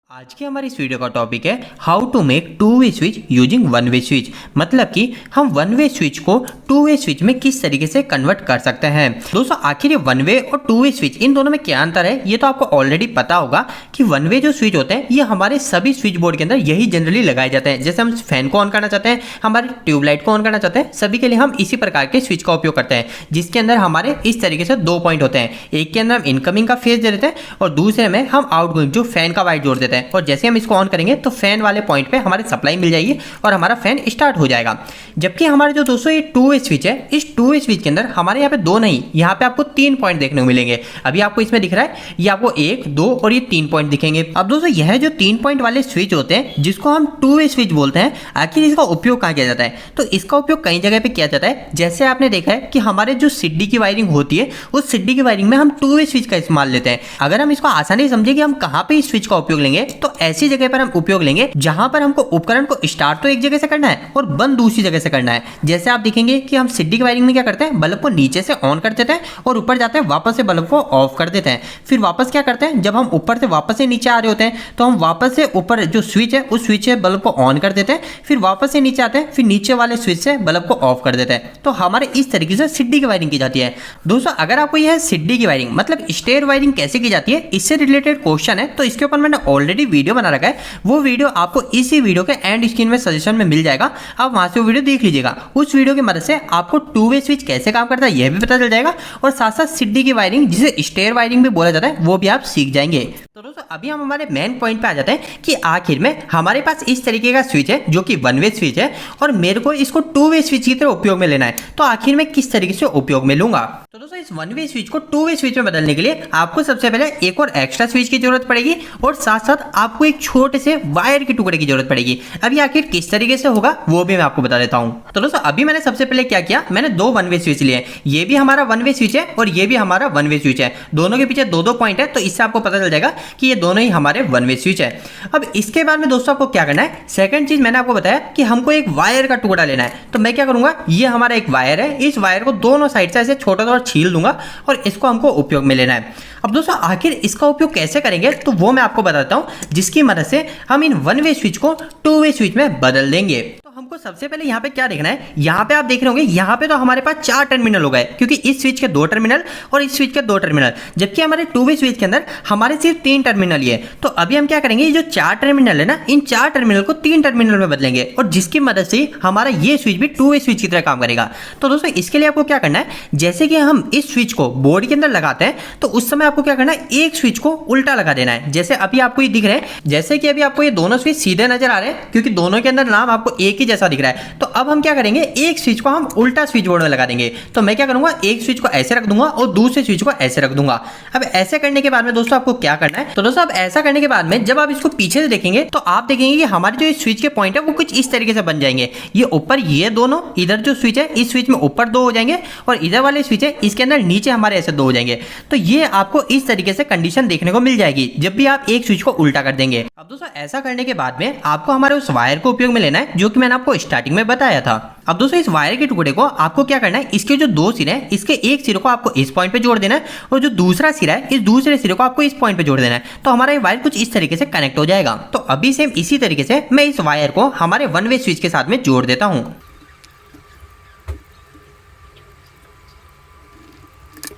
आज की हमारी इस वीडियो का टॉपिक है how to make two way switch using one way switch. मतलब कि हम वन वे स्विच को टू वे स्विच में किस तरीके से कन्वर्ट कर सकते हैं। दोस्तों आखिर ये वन वे और टू वे स्विच इन दोनों में क्या अंतर है ये तो आपको ऑलरेडी पता होगा कि वन वे जो स्विच होते हैं ये हमारे सभी स्विच बोर्ड के अंदर यही जनरली लगाए जाते हैं। जैसे हम फैन को ऑन करना चाहते हैं, हमारे ट्यूबलाइट को ऑन करना चाहते हैं, सभी के लिए हम इसी प्रकार के स्विच का उपयोग करते हैं जिसके अंदर हमारे इस तरीके से दो पॉइंट होते हैं। एक के अंदर हम इनकमिंग का फेज दे देते हैं और दूसरे में हम आउटगोइंग जो फैन का वाइट जोड़ देते हैं। और जैसे हम इसको ऑन करेंगे तो फैन वाले पॉइंट पे हमारे सप्लाई मिल जाएगी और हमारा फैन स्टार्ट हो जाएगा। जबकि हमारे जो दोस्तों ये टू वे स्विच है, इस टू वे स्विच के अंदर हमारे यहाँ पे दो नहीं, यहाँ पे आपको 3 पॉइंट देखने को मिलेंगे। अभी आपको इसमें दिख रहा है, ये आपको 1, 2 और ये 3 पॉइंट दिखेंगे। अब दोस्तों यह जो 3 पॉइंट वाले स्विच होते हैं जिसको हम टू वे स्विच बोलते हैं, आखिर इसका उपयोग कहाँ किया जाता है? तो इसका उपयोग कई जगह पे किया जाता है। जैसे आपने देखा है कि हमारे जो सिड्डी की वायरिंग होती है उस सिड्डी की वायरिंग में हम टू वे स्विच का इस्तेमाल लेते हैं। अगर हम इसको आसानी से समझे कि हम कहाँ पे इस स्विच का उपयोग लेंगे तो ऐसी जगह पर हम उपयोग लेंगे जहां पर हमको उपकरण को स्टार्ट तो एक जगह से करना है और बंद दूसरी जगह से करना है। जैसे आप देखेंगे कि हम सिड्डी की वायरिंग में क्या करते हैं, बल्ब को नीचे से ऑन कर देते हैं और ऊपर जाते हैं वापस से बल्ब को ऑफ कर देते हैं। फिर वापस क्या करते हैं, जब हम ऊपर से वापस से नीचे आ रहे होते हैं तो हम वापस से ऊपर जो स्विच है उस स्विच से बल्ब को ऑन कर देते हैं, फिर वापस से नीचे आते हैं, फिर नीचे वाले स्विच से बल्ब को ऑफ कर देते हैं। तो हमारे इस तरीके से सिड्डी की वायरिंग की जाती है। दोस्तों अगर आपको यह सिड्डी की वायरिंग मतलब स्टेयर वायरिंग कैसे की जाती है इससे रिलेटेड क्वेश्चन है तो इसके ऊपर मैंने ऑलरेडी वीडियो बना रखा है। वो वीडियो आपको इसी वीडियो के एंड स्क्रीन में सजेशन में मिल जाएगा, आप वहां से वो वीडियो देख लीजिएगा। उस वीडियो की मदद से आपको टू वे स्विच कैसे काम करता है यह भी पता चल जाएगा और साथ साथ सिड्डी की वायरिंग जिसे स्टेयर वायरिंग भी बोला जाता है वो भी आप सीख जाएंगे। तो दोस्तों अभी हम हमारे मेन पॉइंट पे आ जाते हैं कि आखिर में हमारे पास इस तरीके का स्विच है जो कि वन वे स्विच है और मेरे को इसको टू वे स्विच की तरह उपयोग में लेना है। तो आखिर में किस तरीके से उपयोग में लूंगा? तो दोस्तों इस वन वे स्विच को टू वे स्विच में बदलने के लिए आपको सबसे पहले एक और एक्स्ट्रा स्विच की जरूरत पड़ेगी और साथ साथ आपको एक छोटे से वायर के टुकड़े की जरूरत पड़ेगी। अभी आखिर किस तरीके से होगा वो भी मैं आपको बता देता हूं। तो दोस्तों अभी मैंने सबसे पहले क्या किया, मैंने दो वन वे स्विच लिए। ये भी हमारा वन वे स्विच है और ये भी हमारा वन वे स्विच है। दोनों के पीछे दो दो पॉइंट है तो इससे आपको पता चल जाएगा कि ये दोनों ही हमारे वन वे स्विच है। अब इसके बाद में दोस्तों आपको क्या करना है, सेकंड चीज मैंने आपको बताया कि हमको एक वायर का टुकड़ा लेना है। तो मैं क्या करूंगा, ये हमारा एक वायर है, इस वायर को दोनों साइड से ऐसे छोटा छोटा छील दूंगा और इसको हमको उपयोग में लेना है। अब दोस्तों आखिर इसका उपयोग कैसे करेंगे तो वो मैं आपको बताता हूं, जिसकी मदद से हम इन वन वे स्विच को टू वे स्विच में बदल देंगे। तो हमको सबसे पहले यहाँ पे क्या देखना है, यहाँ पे आप देख रहे होंगे यहाँ पे तो हमारे पास 4 टर्मिनल हो गए क्योंकि इस स्विच के 2 टर्मिनल और इस स्विच के 2 टर्मिनल, जबकि हमारे टू वे स्विच के अंदर हमारे सिर्फ 3 टर्मिनल ही है। तो अभी हम क्या करेंगे, ये जो 4 टर्मिनल है ना, इन 4 टर्मिनल को 3 टर्मिनल में बदलेंगे और जिसकी मदद से हमारा ये स्विच भी टू वे स्विच की तरह काम करेगा। तो दोस्तों इसके लिए आपको क्या करना है, जैसे कि हम इस स्विच को बोर्ड के अंदर लगाते हैं तो उस समय आपको क्या करना है, एक स्विच को उल्टा लगा देना है। जैसे अभी आपको ये दिख रहे हैं, जैसे कि अभी आपको ये दोनों स्विच सीधे नजर आ रहे हैं क्योंकि दोनों के अंदर नाम आपको एक ही जैसा दिख रहा है। तो अब हम क्या करेंगे, एक स्विच को हम उल्टा स्विच बोर्ड में लगा देंगे। तो मैं क्या करूंगा, एक स्विच को ऐसे रख दूंगा और दूसरे स्विच को ऐसे रख दूंगा। अब ऐसे करने के बाद में दोस्तों आपको क्या करना है, तो दोस्तों अब ऐसा करने के बाद में जब आप इसको पीछे से देखेंगे तो आप देखेंगे कि हमारे जो स्विच के पॉइंट है वो कुछ इस तरीके से बन जाएंगे। ये ऊपर ये दोनों, इधर जो स्विच है इस स्विच में ऊपर 2 हो जाएंगे और इधर वाले स्विच है इसके अंदर नीचे हमारे ऐसे 2 हो जाएंगे। तो ये आपको इस तरीके से कंडीशन देखने को मिल जाएगी जब भी आप एक स्विच को उल्टा कर देंगे। अब दोस्तों ऐसा करने के बाद में आपको हमारे उस वायर को उपयोग में लेना है जो कि मैंने आपको स्टार्टिंग में बताया था। अब दोस्तों इस वायर के टुकड़े को आपको क्या करना है, इसके जो 2 सिरे हैं इसके एक सिरे को आपको इस पॉइंट पे जोड़ देना है और जो दूसरा सिरा है इस दूसरे सिरे को आपको इस पॉइंट पे जोड़ देना है। तो हमारा ये वायर कुछ इस तरीके से कनेक्ट हो जाएगा। तो अभी सेम इसी तरीके से मैं इस वायर को हमारे वन वे स्विच के साथ में जोड़ देता हूं।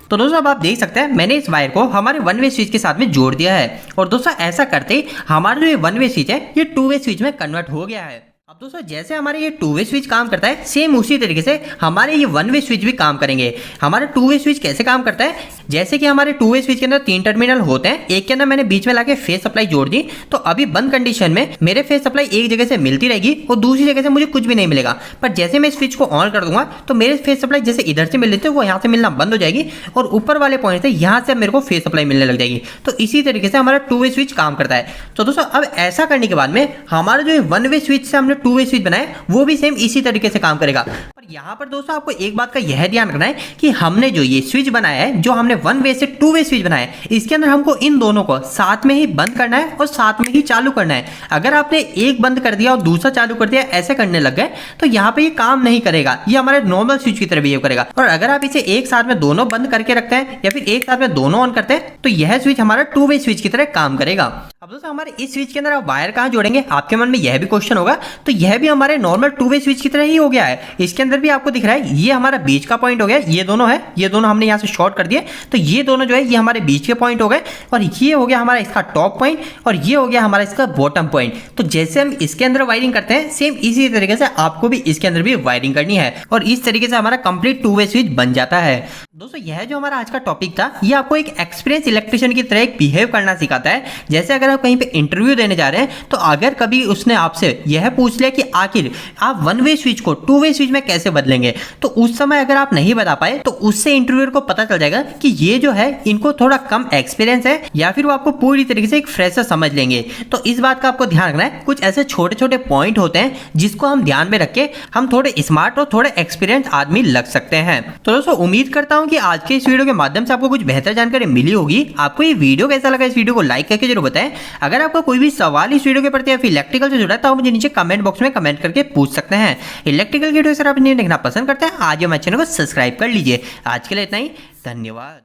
तो दोस्तों अब आप देख सकते हैं मैंने इस वायर को हमारे वन वे स्विच के साथ में जोड़ दिया है और दोस्तों ऐसा करते ही हमारा जो ये वन वे स्विच है ये टू वे स्विच में कन्वर्ट हो गया है। अब दोस्तों जैसे हमारे ये टू वे स्विच काम करता है सेम उसी तरीके से हमारे ये वन वे स्विच भी काम करेंगे। हमारा टू वे स्विच कैसे काम करता है, जैसे कि हमारे टू वे स्विच के अंदर 3 टर्मिनल होते हैं, एक के अंदर मैंने बीच में लाके फेस सप्लाई जोड़ दी। तो अभी बंद कंडीशन में मेरे फेस सप्लाई एक जगह से मिलती रहेगी और दूसरी जगह से मुझे कुछ भी नहीं मिलेगा। पर जैसे मैं स्विच को ऑन कर दूंगा तो मेरे फेस सप्लाई जैसे इधर से मिल रही थी वो यहाँ से मिलना बंद हो जाएगी और ऊपर वाले पॉइंट से यहाँ से मेरे को फेस सप्लाई मिलने लग जाएगी। तो इसी तरीके से हमारा टू वे स्विच काम करता है। तो दोस्तों अब ऐसा करने के बाद में हमारा जो वन वे स्विच से हमने टू वे स्विच बनाया वो भी सेम इसी तरीके से काम करेगा। पर यहाँ पर दोस्तों आपको एक बात का यह ध्यान रखना है कि हमने जो ये स्विच बनाया है, जो हमने वन वे से टू वे स्विच बनाया है, इसके अंदर हमको इन दोनों को साथ में ही बंद करना है और साथ में ही चालू करना है। अगर आपने एक बंद कर दिया और दूसरा चालू कर दिया, ऐसे करने लग गए, तो यहाँ पे ये काम नहीं करेगा, ये हमारे नॉर्मल स्विच की तरह बिहेव करेगा। और अगर आप इसे एक साथ में दोनों बंद करके रखते हैं या फिर एक साथ में दोनों ऑन करते हैं, तो यह स्विच हमारा टू वे स्विच की तरह काम करेगा। अब दोस्तों हमारे इस स्विच के अंदर आप वायर कहाँ जोड़ेंगे, आपके मन में यह भी क्वेश्चन होगा। तो यह भी हमारे नॉर्मल टू वे स्विच की तरह ही हो गया है। इसके अंदर भी आपको दिख रहा है, ये हमारा बीच का पॉइंट हो गया, ये दोनों है, ये दोनों हमने यहाँ से शॉर्ट कर दिए, तो ये दोनों जो है ये हमारे बीच के पॉइंट हो गए, और ये हो गया हमारा इसका टॉप पॉइंट, और ये हो गया हमारा इसका बॉटम पॉइंट। तो जैसे हम इसके अंदर वायरिंग करते हैं, सेम इसी तरीके से आपको भी इसके अंदर भी वायरिंग करनी है, और इस तरीके से हमारा कंप्लीट टू वे स्विच बन जाता है। दोस्तों यह जो हमारा आज का टॉपिक था, ये आपको एक एक्सपीरियंस इलेक्ट्रिशियन की तरह बिहेव करना सिखाता है। जैसे अगर आप कहीं पे इंटरव्यू देने जा रहे हैं, तो अगर कभी उसने आपसे यह पूछ लिया कि आखिर आप वन वे स्विच को टू वे स्विच में कैसे बदलेंगे, तो उस समय अगर आप नहीं बता पाए, तो उससे इंटरव्यूअर को पता चल जाएगा कि ये जो है इनको थोड़ा कम एक्सपीरियंस है, या फिर वो आपको पूरी तरीके से एक फ्रेशर समझ लेंगे। तो इस बात का आपको ध्यान रखना है। कुछ ऐसे छोटे छोटे पॉइंट होते हैं जिसको हम ध्यान में रख के हम थोड़े स्मार्ट और थोड़े एक्सपीरियंस आदमी लग सकते हैं। तो दोस्तों उम्मीद करता हूं कि आज के इस वीडियो के माध्यम से आपको कुछ बेहतर जानकारी मिली होगी। आपको ये वीडियो कैसा लगा, इस वीडियो को लाइक करके जरूर बताएं। अगर आपका कोई भी सवाल इस वीडियो के प्रति या फिर इलेक्ट्रिकल से जुड़ा है, तो आप मुझे नीचे कमेंट बॉक्स में कमेंट करके पूछ सकते हैं। इलेक्ट्रिकल की वीडियो अगर आप देखना पसंद करते हैं, आज हमारे चैनल को सब्सक्राइब कर लीजिए। आज के लिए इतना ही, धन्यवाद।